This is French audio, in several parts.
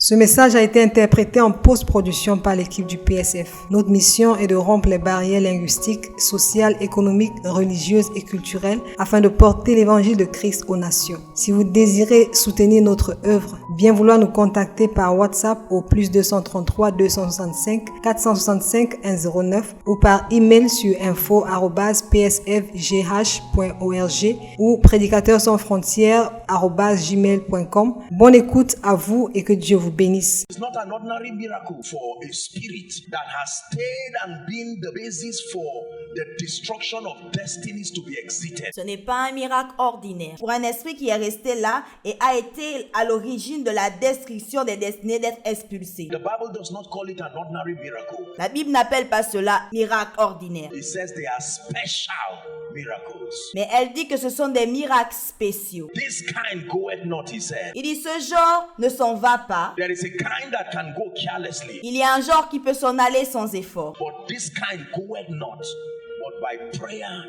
Ce message a été interprété en post-production par l'équipe du PSF. Notre mission est de rompre les barrières linguistiques, sociales, économiques, religieuses et culturelles afin de porter l'évangile de Christ aux nations. Si vous désirez soutenir notre œuvre, bien vouloir nous contacter par WhatsApp au +233 265 465 109 ou par email sur info@psfgh.org ou prédicateurs-sans-frontières@gmail.com. Bonne écoute à vous et que Dieu vous bénisse. It's not an ordinary miracle for a spirit that has stayed and been the basis for the destruction of destinies to be exited. Ce n'est pas un miracle ordinaire pour un esprit qui est resté là et a été à l'origine de la destruction des destinées d'être expulsé. The Bible does not call it an ordinary miracle. La Bible n'appelle pas cela miracle ordinaire. It says they are special miracles. Mais elle dit que ce sont des miracles spéciaux. This kind goeth not, he said. Il dit ce genre ne s'en va pas. There is a kind that can go carelessly, Il y a un genre qui peut s'en aller sans effort. but this kind goeth not, but by prayer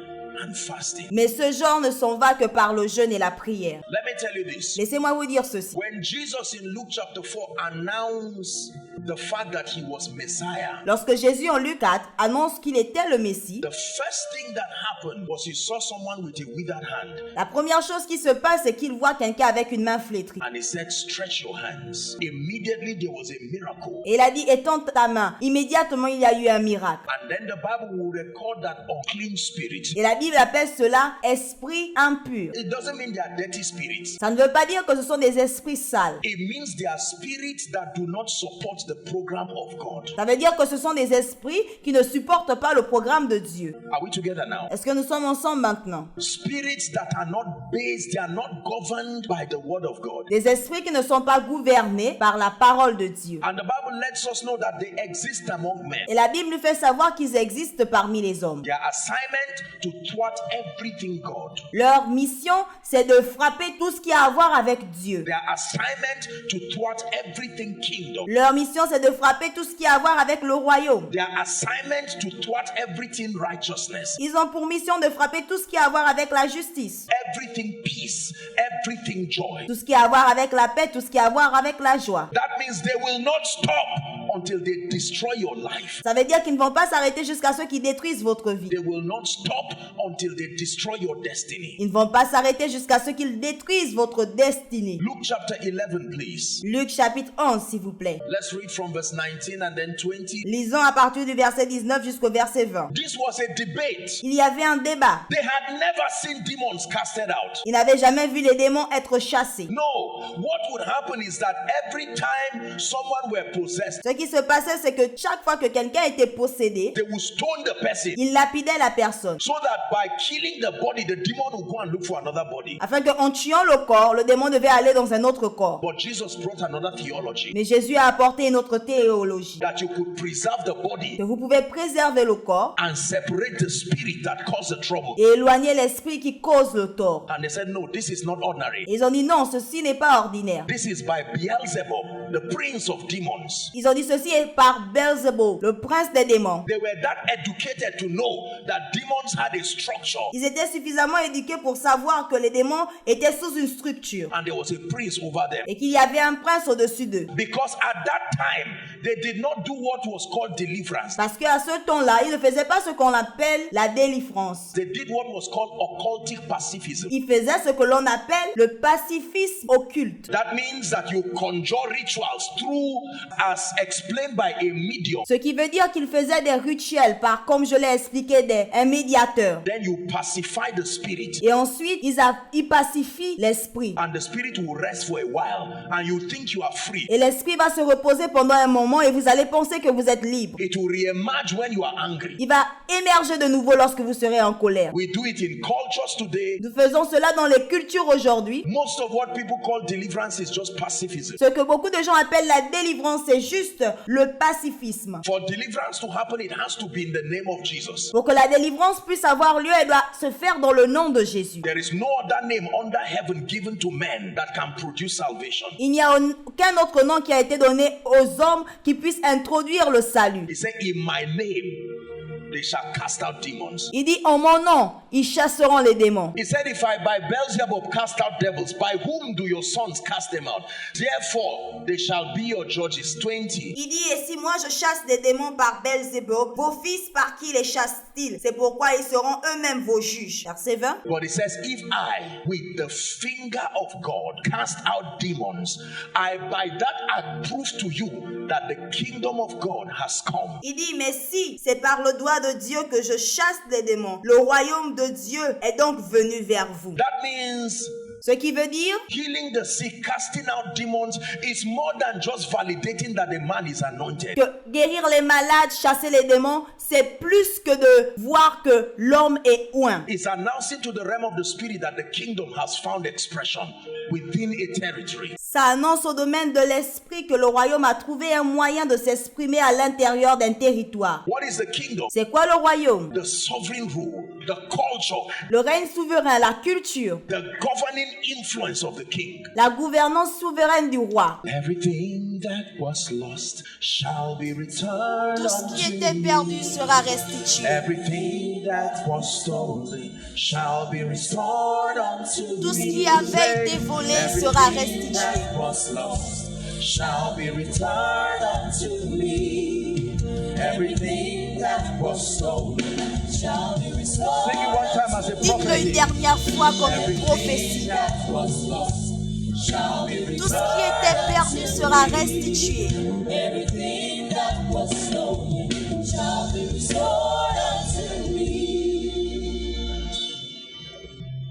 and fasting. Mais ce genre ne s'en va que par le jeûne et la prière. Let me tell you this. Laissez-moi vous dire ceci. When Jesus in Luke chapter 4 announced the fact that he was Messiah, Lorsque Jésus en Luc 4 annonce qu'il était le Messie, the first thing that happened was he saw someone with a withered hand, la première chose qui se passe, c'est qu'il voit quelqu'un avec une main flétrie. and he said, "Stretch your hands." Immediately there was a miracle. Et il a dit, étends ta main. Immédiatement, il y a eu un miracle. And then the Bible will record that unclean spirit. Et la Bible appelle cela esprit impur. It doesn't mean they are dirty spirits. Ça ne veut pas dire que ce sont des esprits sales. It means they are spirits that do not support the program of God. Ça veut dire que ce sont des esprits qui ne supportent pas le programme de Dieu. Are we together now? Est-ce que nous sommes ensemble maintenant? Spirits that are not based, they are not governed by the word of God. Des esprits qui ne sont pas gouvernés par la parole de Dieu. And the Bible lets us know that they exist among men. Et la Bible nous fait savoir qu'ils existent parmi les hommes. Their assignment to thwart everything God. Leur mission, c'est de frapper tout ce qui a à voir avec Dieu. Their assignment to thwart everything kingdom. Leur mission, c'est de frapper tout ce qui a à voir avec le royaume. Their assignment to thwart everything righteousness. Ils ont pour mission de frapper tout ce qui a à voir avec la justice. Everything peace, everything joy. Tout ce qui a à voir avec la paix, tout ce qui a à voir avec la joie. That means they will not stop until they destroy your life. Ça veut dire qu'ils ne vont pas s'arrêter jusqu'à ce qu'ils détruisent votre vie. They will not stop until they destroy your destiny. Ils ne vont pas s'arrêter jusqu'à ce qu'ils détruisent votre destinée. Luke chapter 11, please. Luc chapitre 11, s'il vous plaît. Let's read from verse 19 and then 20. Lisons à partir du verset 19 jusqu'au verset 20. This was a debate. Il y avait un débat. They had never seen demons casted out. Ils n'avaient jamais vu les démons être chassés. No, what would happen is that every time someone were possessed, Ce qui se passait, c'est que chaque fois que quelqu'un était possédé, they would stone the person il lapidait la personne. so that by killing the body, the demon would go and look for another body. Afin qu'en tuant le corps, le démon devait aller dans un autre corps. But Jesus brought another theology Mais Jésus a apporté une autre théologie. that you could preserve the body Que vous pouvez préserver le corps and separate the spirit that caused the trouble. et éloigner l'esprit qui cause le tort. And they said, no, this is not ordinary. Ils ont dit non, ceci n'est pas ordinaire. This is by Beelzebub, the prince of demons. Ils ont dit ceci est par Beelzebub, le prince des démons. They were that educated to know that demons had a structure Ils étaient suffisamment éduqués pour savoir que les démons étaient sous une structure and there was a prince over them. et qu'il y avait un prince au-dessus d'eux. Because at that time, they did not do what was called deliverance. Parce qu'à ce temps-là, ils ne faisaient pas ce qu'on appelle la délivrance. They did what was called occultic pacifism. Ils faisaient ce que l'on appelle le pacifisme occulte. That means that you conjure rituals through, as explained by a medium. Ce qui veut dire qu'ils faisaient des rituels par, comme je l'ai expliqué, un médiateur. Then you pacify the spirit. Et ensuite, ils pacifient l'esprit. And the spirit will rest for a while. And you think you are free. Et l'esprit va se reposer pendant un moment et vous allez penser que vous êtes libre. It will re-emerge when you are angry. Il va émerger de nouveau lorsque vous serez en colère. We do it in cultures today. Nous faisons cela dans les cultures aujourd'hui. Most of what people call deliverance is just pacifism. Ce que beaucoup de gens appellent la délivrance, c'est juste le pacifisme. For deliverance to happen, it has to be in the name of Jesus. Pour que la délivrance puisse avoir lieu, elle doit se faire dans le nom de Jésus. There is no other name under heaven given to men that can produce salvation. Il n'y a aucun autre nom qui a été donné aux hommes qui puisse introduire le salut. He said, in my name, they shall cast out demons. Il dit, en mon nom, ils chasseront les démons. He said, if I by Beelzebub cast out devils, by whom do your sons cast them out? Therefore, they shall be your judges. 20. Il dit, et si moi je chasse des démons par Belzébuth, vos fils par qui les chassent-ils? C'est pourquoi ils seront eux-mêmes vos juges. Verset 20. But it says, if I, with the finger of God, cast out demons, I by that I prove to you that the kingdom of God has come. Il dit, mais si c'est par le doigt de Dieu que je chasse les démons, le royaume de Dieu est donc venu vers vous. That means Ce qui veut dire, healing the sick, casting out demons is more than just validating that the man is anointed. que guérir les malades, chasser les démons, c'est plus que de voir que l'homme est oint. It's announcing to the realm of the spirit that the kingdom has found expression within a territory. Ça annonce au domaine de l'esprit que le royaume a trouvé un moyen de s'exprimer à l'intérieur d'un territoire. What is the kingdom? C'est quoi le royaume? The sovereign rule, the culture, Le règne souverain, la culture, the governing influence of the king. la gouvernance souveraine du roi. Everything that was lost shall be returned Tout ce qui unto était me. perdu sera restitué. Everything that was stolen shall be restored unto Tout ce me. qui avait été volé sera restitué. That was lost shall be returned unto me. Everything that was stolen shall be restored. Sing it one time as a Dites-le une prophecy. dernière fois comme une prophétie. That was lost shall be Tout ce qui était perdu sera restitué. Everything that was stolen shall be restored unto me.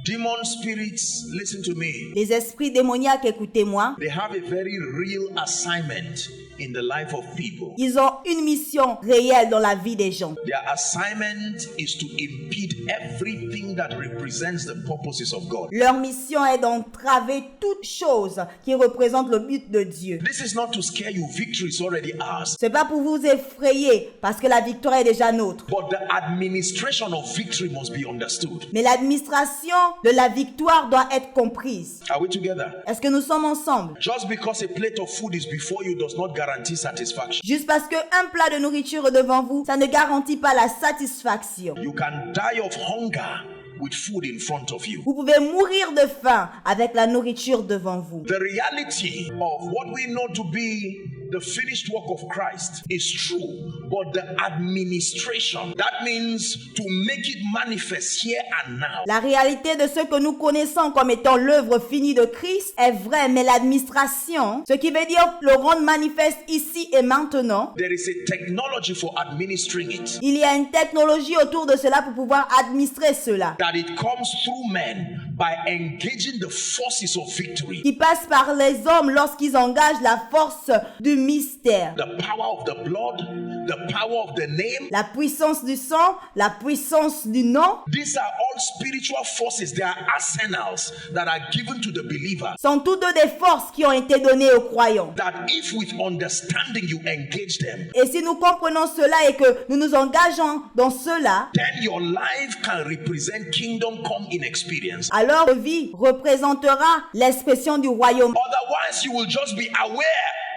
Demon spirits, listen to me. Les esprits démoniaques, écoutez-moi, They have a very real assignment in the life of people. ils ont une mission réelle dans la vie des gens. Their assignment is to impede everything that represents the purposes of God. Leur mission est d'entraver toute chose qui représente le but de Dieu. This is not to scare you, victory is already ours. C'est pas pour vous effrayer parce que la victoire est déjà nôtre. But the administration of victory must be understood. Mais l'administration de la victoire doit être comprise. Are we together? Est-ce que nous sommes ensemble? Just because a plate of food is before you does not guarantee satisfaction. Juste parce qu'un plat de nourriture est devant vous, ça ne garantit pas la satisfaction. You can die of hunger with food in front of you. Vous pouvez mourir de faim avec la nourriture devant vous. The reality of what we know to be the finished work of Christ is true, but the administration, that means to make it manifest here and now. La réalité de ce que nous connaissons comme étant l'œuvre finie de Christ est vraie, mais l'administration, ce qui veut dire le rendre manifeste ici et maintenant, There is a technology for administering it, il y a une technologie autour de cela pour pouvoir administrer cela, that it comes through men by engaging the forces of victory. qui passe par les hommes lorsqu'ils engagent la force du mystère, The power of the blood, the power of the name. la puissance du sang, la puissance du nom, These are all spiritual forces. They are arsenals that are given to the believer. sont toutes des forces qui ont été données aux croyants. That if with understanding you engage them, Et si nous comprenons cela et que nous nous engageons dans cela, then your life can represent kingdom come in experience. alors votre vie représentera l'expression du royaume. Otherwise, you will just be aware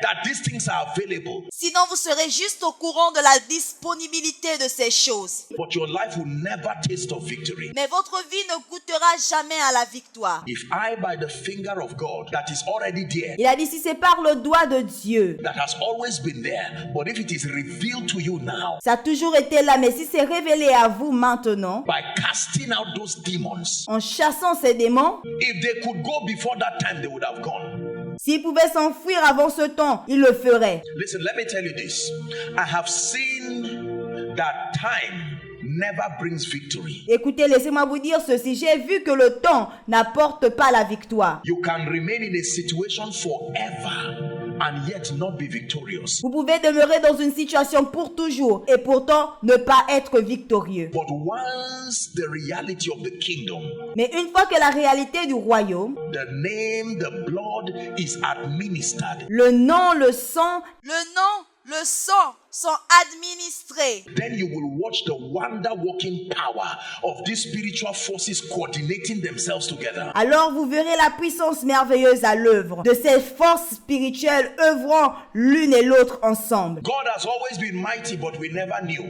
that these things are available, Sinon, vous serez juste au courant de la disponibilité de ces choses. but your life will never taste of victory. Mais votre vie ne goûtera jamais à la victoire. If I, by the finger of God that is already there, Il a dit si c'est par le doigt de Dieu, that has always been there, but if it is revealed to you now, ça a toujours été là, mais si c'est révélé à vous maintenant, by casting out those demons, en chassant ces démons, if they could go before that time, they would have gone. s'ils pouvaient s'enfuir avant ce temps, ils le feraient. Listen, let me tell you this. I have seen that time never brings victory. Écoutez, laissez-moi vous dire ceci. J'ai vu que le temps n'apporte pas la victoire. You can remain in a situation forever and yet not be victorious. Vous pouvez demeurer dans une situation pour toujours et pourtant ne pas être victorieux. But once the reality of the kingdom, Mais une fois que la réalité du royaume, the name, the blood is administered, le nom, le sang Le nom, le sang sont administrés, then you will watch the wonder-working power of these spiritual forces coordinating themselves together. Alors vous verrez la puissance merveilleuse à l'œuvre de ces forces spirituelles œuvrant l'une et l'autre ensemble. God has always been mighty, but we never knew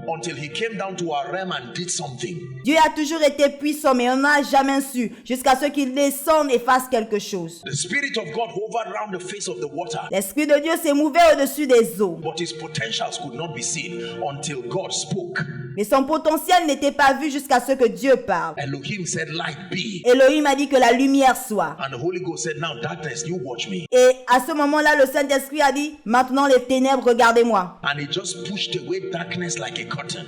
until he came down to our realm and did something. Dieu a toujours été puissant, mais on n'a jamais su jusqu'à ce qu'il descende et fasse quelque chose. The Spirit of God hovered around the face of the water, L'Esprit de Dieu s'est mouvé au-dessus des eaux, but his potentials could not be seen until God spoke. mais son potentiel n'était pas vu jusqu'à ce que Dieu parle. Elohim said, "Light be." Elohim a dit que la lumière soit. And the Holy Ghost said, "Now darkness, you watch me." Et à ce moment-là, le Saint-Esprit a dit, maintenant les ténèbres, regardez-moi. And he just pushed away darkness like a curtain.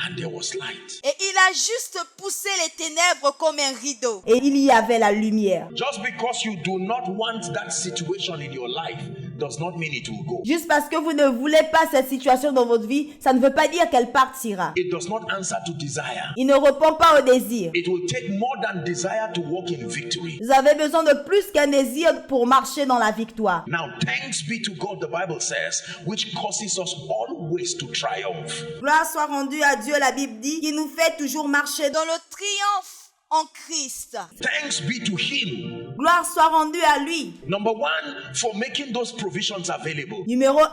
And there was light. et il a juste poussé les ténèbres comme un rideau. Et il y avait la lumière. Just because you do not want that situation in your life does not mean it will go. Juste parce que vous ne voulez pas cette situation dans votre vie, ça ne veut pas dire qu'elle partira. It does not answer to desire. Il ne répond pas au désir. It will take more than desire to walk in victory. Vous avez besoin de plus qu'un désir pour marcher dans la victoire. Now, thanks be to God, the Bible says, which causes us always to triumph. Gloire soit rendue à Dieu, la Bible dit, qui nous fait toujours marcher Dans le triomphe en Christ. Thanks be to Him. Gloire soit rendue à lui. Number one, for making those provisions available. Numéro 1,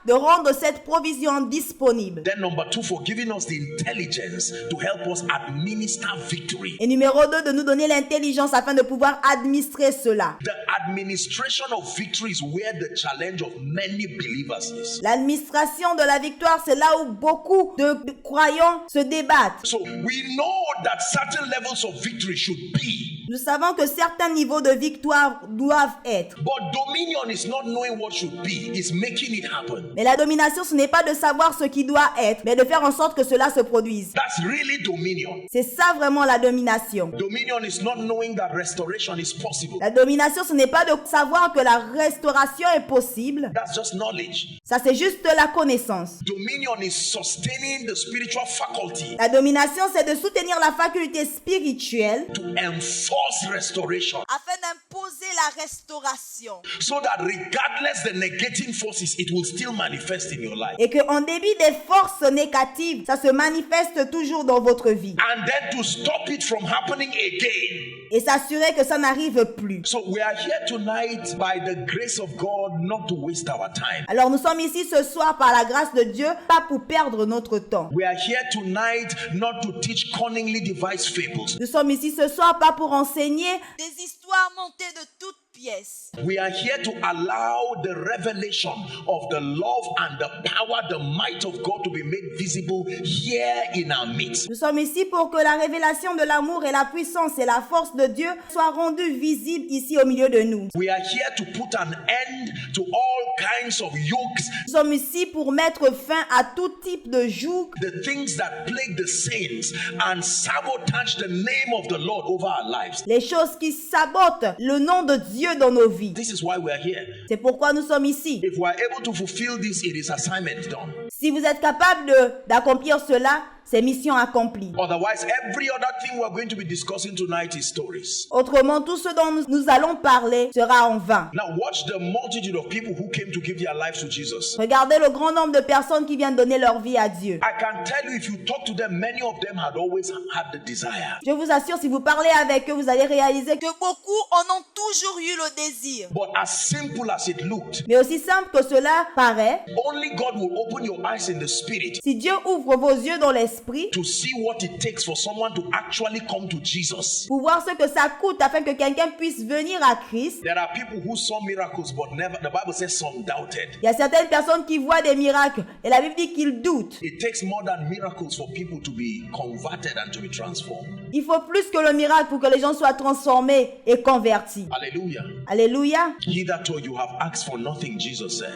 de rendre cette provision disponible. Then number two, for giving us the intelligence to help us administer victory. Et numéro 2, de nous donner l'intelligence afin de pouvoir administrer cela. The administration of victory is where the challenge of many believers is. L'administration de la victoire, c'est là où beaucoup de croyants se débattent. So we know that certain levels of victory should be. Nous savons que certains niveaux de victoire doivent être. But dominion is not knowing what should be, it's making it happen. Mais la domination, ce n'est pas de savoir ce qui doit être, mais de faire en sorte que cela se produise. That's really dominion. C'est ça vraiment la domination. Dominion is not knowing that restoration is possible. La domination, ce n'est pas de savoir que la restauration est possible. That's just knowledge. Ça, c'est juste la connaissance. Dominion is sustaining the spiritual faculty La domination, c'est de soutenir la faculté spirituelle to enforce restoration, Afin d'imposer la restauration. so that regardless the negating forces, it will still manifest in your life. et qu'en dépit des forces négatives, ça se manifeste toujours dans votre vie. And then to stop it from happening again. Et s'assurer que ça n'arrive plus. So we are here tonight by the grace of God not to waste our time. Alors nous sommes ici ce soir par la grâce de Dieu, pas pour perdre notre temps. We are here tonight not to teach cunningly devised fables. Nous sommes ici ce soir pas pour enseigner, Des histoires montées de toutes pièces. We are here to allow the revelation of the love and the power, the might of God to be made visible here in our midst. nous sommes ici pour que la révélation de l'amour et la puissance et la force de Dieu soient rendues visibles ici au milieu de nous. We are here to put an end to all kinds of yokes, Nous sommes ici pour mettre fin à tout type de joug, the things that plague the saints and sabotage the name of the Lord over our lives. les choses qui sabotent le nom de Dieu dans nos vies. This is why we are here. C'est pourquoi nous sommes ici. If we are able to fulfill this, it is assignment done. Si vous êtes capable d'accomplir cela, c'est mission accomplie. Otherwise, every other thing we're going to be discussing tonight is stories. Autrement, tout ce dont nous allons parler sera en vain. Now, watch the multitude of people who came to give their lives to Jesus. Regardez le grand nombre de personnes qui viennent donner leur vie à Dieu. I can tell you, if you talk to them, many of them had always had the desire. Je vous assure, si vous parlez avec eux, vous allez réaliser que... Que beaucoup en ont toujours eu le désir. But as simple as it looked, Mais aussi simple que cela paraît, only God will open your eyes in the spirit si Dieu ouvre vos yeux dans l'esprit, to see what it takes for someone to actually come to Jesus. pour voir ce que ça coûte afin que quelqu'un puisse venir à Christ. There are people who saw miracles, but never, the Bible says some doubted. Il y a certaines personnes qui voient des miracles et la Bible dit qu'ils doutent. It takes more than miracles for people to be converted and to be transformed. Il faut plus que le miracle pour que les gens soient transformés et convertis. Hallelujah. Alléluia. He that told you have asked for nothing, Jesus said,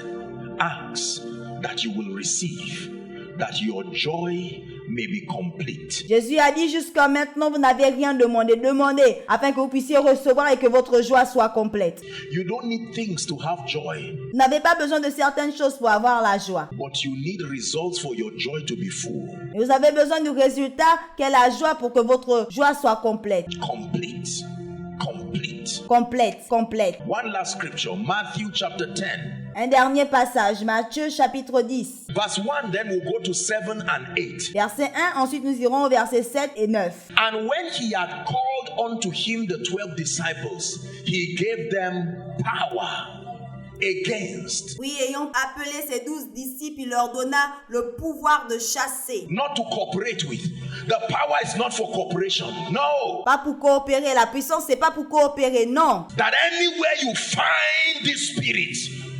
ask that you will receive, that your joy may be complete. Jésus a dit jusqu'à maintenant, vous n'avez rien demandé. Demandez afin que vous puissiez recevoir et que votre joie soit complète. You don't need things to have joy, Vous n'avez pas besoin de certaines choses pour avoir la joie. but you need results for your joy to be full. Mais vous avez besoin du résultat qu'est la joie pour que votre joie soit complète. Complete. Complete. Complète, complète. One last scripture, Matthew chapter 10. Un dernier passage, Matthieu chapitre 10. Verse 1, then we'll go to 7 and 8. Verset 1, ensuite nous irons au verset 7 et 9. And when he had called unto him the 12 disciples, he gave them power against, Oui, ayant appelé ses 12 disciples, il leur donna le pouvoir de chasser. not to cooperate with. The power is not for cooperation. No. Pas pour coopérer. La puissance, c'est pas pour coopérer, non. That anywhere you find this spirit,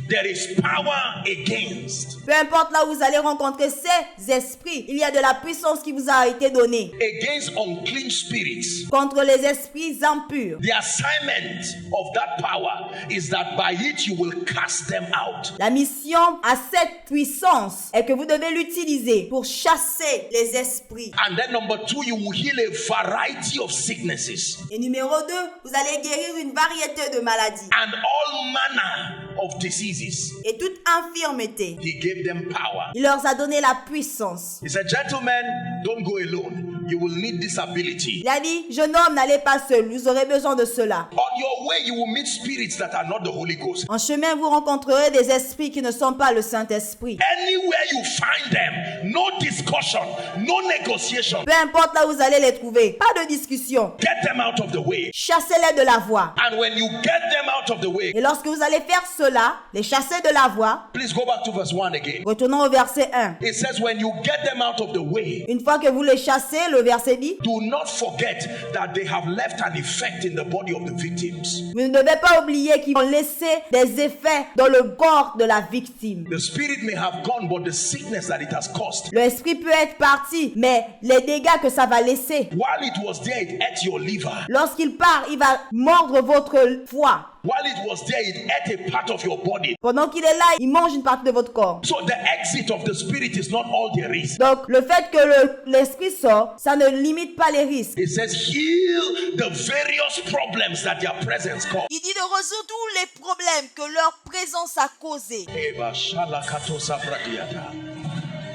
there is power against. Peu importe là où vous allez rencontrer ces esprits, il y a de la puissance qui vous a été donnée Against unclean spirits. contre les esprits impurs. The assignment of that power is that by it you will cast them out. La mission à cette puissance est que vous devez l'utiliser pour chasser les esprits. And then number 2, you will heal a variety of sicknesses Et numéro 2, vous allez guérir une variété de maladies and all manner of diseases. et toute infirmité. He gave them power. Il leur a donné la puissance. He said, gentlemen, don't go alone. You will need this ability. Il a dit, jeune homme, n'allez pas seul, vous aurez besoin de cela. On your way, you will meet spirits that are not the Holy Ghost. En chemin, vous rencontrerez des esprits qui ne sont pas le Saint-Esprit. Anywhere you find them, no discussion, no negotiation. Peu importe là où vous allez les trouver, pas de discussion. Get them out of the way. Chassez-les de la voie. And when you get them out of the way, Et lorsque vous allez faire cela, les chasser de la voie, please go back to verse 1 again. retournons au verset 1. It says, when you get them out of the way, Une fois que vous les chassez, le verset dit, do not forget that they have left an effect in the body of the victims. vous ne devez pas oublier qu'ils ont laissé des effets dans le corps de la victime. The spirit may have gone, but the sickness that it has caused, L'esprit peut être parti, mais les dégâts que ça va laisser, while it was there, it ate your liver. lorsqu'il part, il va mordre votre foie. While it was there, it ate a part of your body. Pendant qu'il est là, il mange une partie de votre corps. So the exit of the spirit is not all there is. Donc, le fait que l'esprit sort, ça ne limite pas les risques. It says, heal the various problems that their presence caused. Il dit de résoudre tous les problèmes que leur présence a causés. Eba shalakato sabradiata.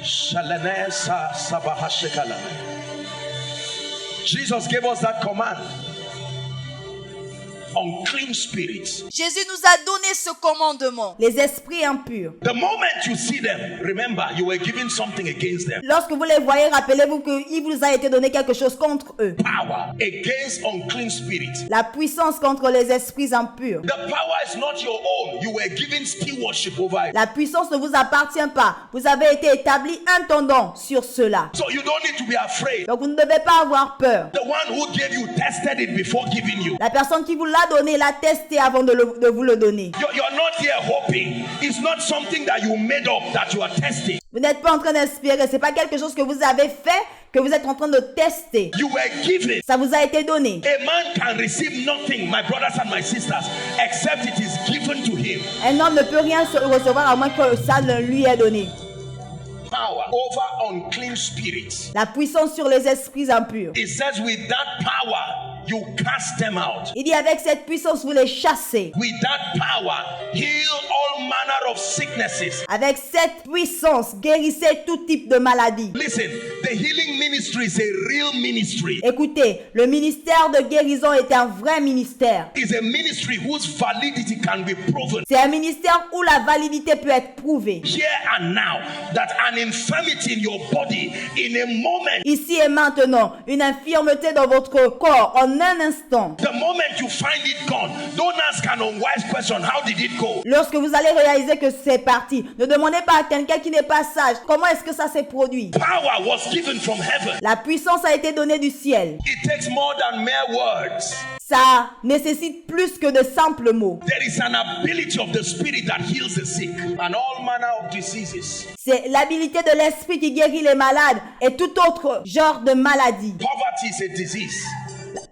Shalanesa sabahashekala. Jesus gave us that command. Unclean spirits. Jésus nous a donné ce commandement. Les esprits impurs. The moment you see them, remember you were given something against them. Lorsque vous les voyez, rappelez-vous qu'il vous a été donné quelque chose contre eux. Power against unclean spirits. La puissance contre les esprits impurs. The power is not your own. You were given stewardship over it. La puissance ne vous appartient pas. Vous avez été établi intendant sur cela. So you don't need to be afraid. Donc vous ne devez pas avoir peur. The one who gave you tested it before giving you. La personne qui vous l'a donné, l'a testé avant de vous le donner. You're not here hoping. It's not something that you made up that you are testing. Vous n'êtes pas en train d'espérer. C'est pas quelque chose que vous avez fait, que vous êtes en train de tester. You were given. Ça vous a été donné. A man can receive nothing, my brothers and my sisters, except it is given to him. Un homme ne peut rien recevoir à moins que ça ne lui est donné. Power over unclean spirits. La puissance sur les esprits impurs. It says with that power, you cast them out. Il dit avec cette puissance, vous les chassez. With that power, heal all manner of sicknesses. Avec cette puissance, guérissez tout type de maladie. Listen, the healing ministry is a real ministry. Écoutez, le ministère de guérison est un vrai ministère. It's a ministry whose validity can be proven. C'est un ministère où la validité peut être prouvée. Here and now, that an infirmity in your body, in a moment, Ici et maintenant, une infirmité dans votre corps, en un instant. the moment you find it gone, don't ask an unwise question, how did it go? Lorsque vous allez réaliser que c'est parti, ne demandez pas à quelqu'un qui n'est pas sage comment est-ce que ça s'est produit. Power was given from heaven. La puissance a été donnée du ciel. It takes more than mere words. Ça nécessite plus que de simples mots. There is an ability of the spirit that heals the sick and all manner of diseases. C'est l'habilité de l'esprit qui guérit les malades et tout autre genre de maladie. Poverty is a disease.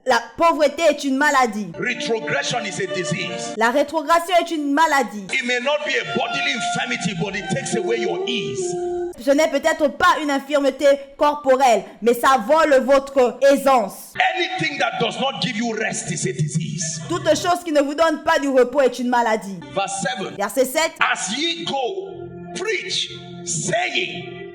La pauvreté est une maladie. Retrogression is a disease. La rétrogression est une maladie. It may not be a bodily infirmity, but it takes away your ease. Ce n'est peut-être pas une infirmité corporelle, mais ça vole votre aisance. Anything that does not give you rest is a disease. Toute chose qui ne vous donne pas du repos est une maladie. Verse 7. Verset 7. As ye go, preach, saying,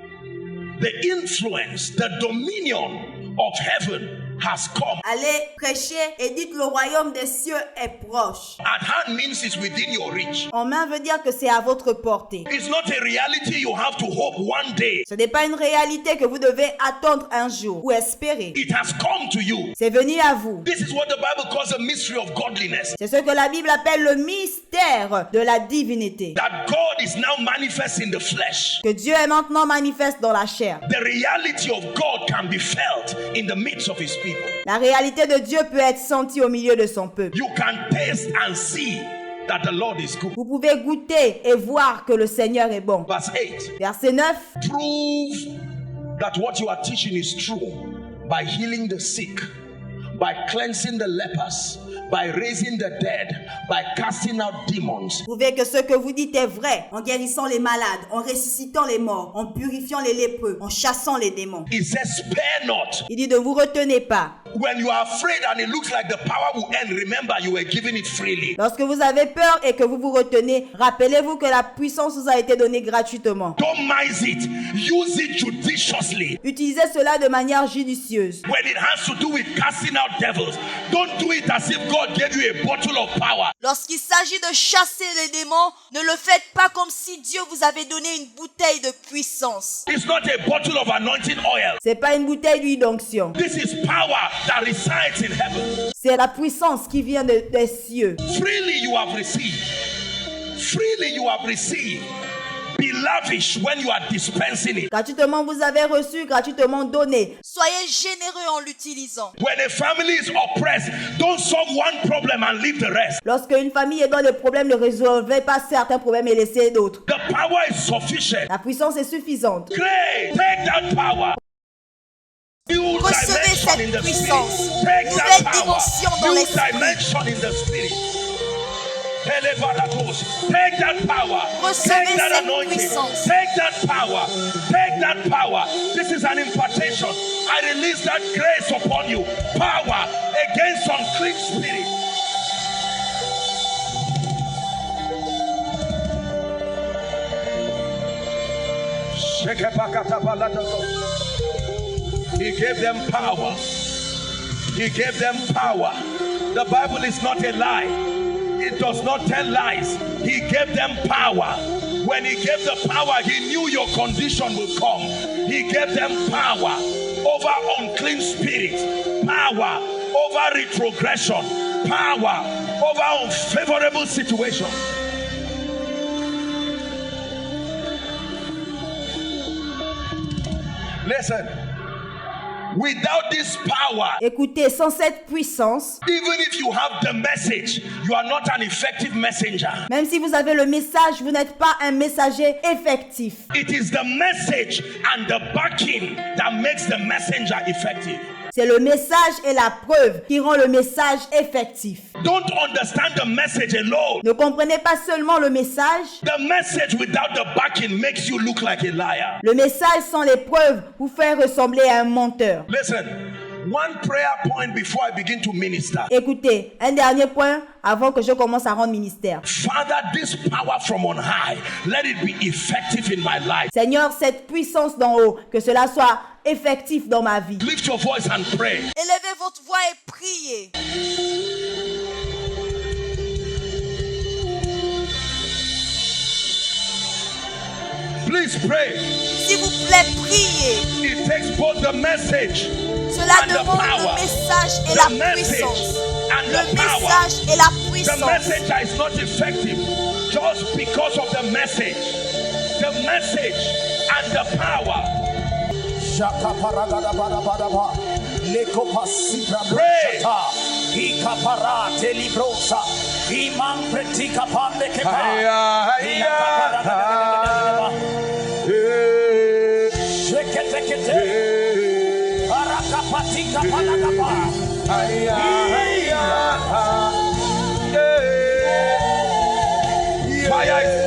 the influence, the dominion of heaven has come. Allez prêcher et dites le royaume des cieux est proche. At hand means it's within your reach. En main veut dire que c'est à votre portée. It's not a reality you have to hope one day. Ce n'est pas une réalité que vous devez attendre un jour ou espérer. It has come to you. C'est venu à vous. This is what the Bible calls the mystery of godliness. C'est ce que la Bible appelle le mystère de la divinité. That God is now manifest in the flesh. Que Dieu est maintenant manifeste dans la chair. The reality of God can be felt in the midst of his people. La réalité de Dieu peut être sentie au milieu de son peuple. You can taste and see that the Lord is good. Vous pouvez goûter et voir que le Seigneur est bon. Verse 8. Verset 9. Prove that what you are teaching is true by healing the sick, by cleansing the lepers, by raising the dead, by casting out demons. Prouvez que ce que vous dites est vrai en guérissant les malades, en ressuscitant les morts, en purifiant les lépreux, en chassant les démons. It says, spare not. Il dit ne vous retenez pas. When you are afraid and it looks like the power will end, remember you were giving it freely. Lorsque vous avez peur et que vous vous retenez, rappelez-vous que la puissance vous a été donnée gratuitement. Don't mince it. Use it judiciously. Utilisez cela de manière judicieuse. When it has to do with casting out devils, don't do it as if God gave you a bottle of power. Lorsqu'il s'agit de chasser les démons, ne le faites pas comme si Dieu vous avait donné une bouteille de puissance. It's not a bottle of anointing oil. C'est pas une bouteille d'huile d'onction. This is power that resides in heaven. C'est la puissance qui vient des cieux. Freely you have received. Freely you have received. Be lavish when you are dispensing it. Gratuitement vous avez reçu, gratuitement donné. Soyez généreux en l'utilisant. When a family is oppressed, don't solve one problem and leave the rest. Lorsque une famille est dans des problèmes, ne résolvez pas certains problèmes et laissez d'autres. The power is sufficient. La puissance est suffisante. Great. Take that power. New Recevez dimension in cette the puissance. spirit. Take Nouvelle that power. dimension dans New l'esprit. dimension in the spirit. Take that power. Recevez Take that cette anointing. puissance. Take that power. Take that power. This is an impartation. I release that grace upon you. Power against unclean spirit. He gave them power. He gave them power. The Bible is not a lie. It does not tell lies. He gave them power. When he gave the power, he knew your condition would come. He gave them power over unclean spirits, power over retrogression, power over unfavorable situations. Listen. Without this power, Écoutez, sans cette puissance, even if you have the message, you are not an effective messenger. même si vous avez le message, vous n'êtes pas un messager effectif. It is the message and the backing that makes the messenger effective. C'est le message et la preuve qui rend le message effectif. Don't understand the message alone. Ne comprenez pas seulement le message. The message without the backing makes you look like a liar. Le message sans les preuves vous fait ressembler à un menteur. Listen, one prayer point before I begin to minister. Écoutez, un dernier point avant que je commence à rendre ministère. Father, this power from on high, let it be effective in my life. Seigneur, cette puissance d'en haut, que cela soit effectif dans ma vie. Lift your voice and pray. Élevez votre voix et priez. Please pray. S'il vous plaît, priez. It takes both the message Cela and the demande power. le message et The la message puissance. and Le the power. message et la The puissance. messenger is not effective just because of the message. The message and the power. Pray. Fire is